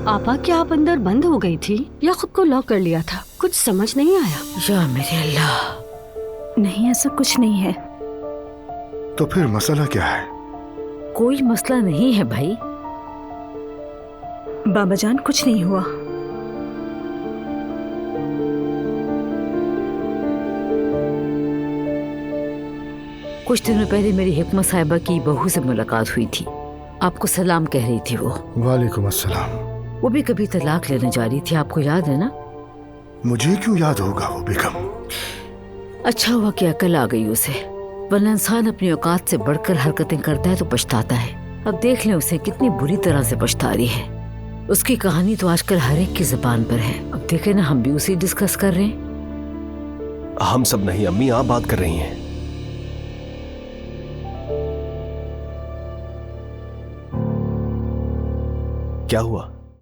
आपा, क्या आप अंदर बंद हो गई थी या खुद को लॉक कर लिया था? कुछ समझ नहीं आया। या मेरे अल्लाह, नहीं, ऐसा कुछ नहीं है। तो फिर मसला क्या है? कोई मसला नहीं है भाई। बाबा जान, कुछ नहीं हुआ। कुछ दिनों पहले मेरी हिकमत साहिबा की बहू से मुलाकात हुई थी। आपको सलाम कह रही थी वो। वालेकुम अस्सलाम। वो भी कभी तलाक लेने जा रही थी, आपको याद है ना? मुझे क्यों याद होगा वो बेगम? अच्छा हुआ कि अकल आ गई उसे, वरना इंसान अपनी औकात से बढ़कर हरकतें करता है तो पछताता है। अब देख लें उसे कितनी बुरी तरह से पछता रही है। उसकी कहानी तो आजकल हर एक की जुबान पर है। अब देखे ना, हम भी उसी डिस्कस कर रहे हैं। हम सब नहीं अम्मी, आप बात कर रही हैं। क्या हुआ?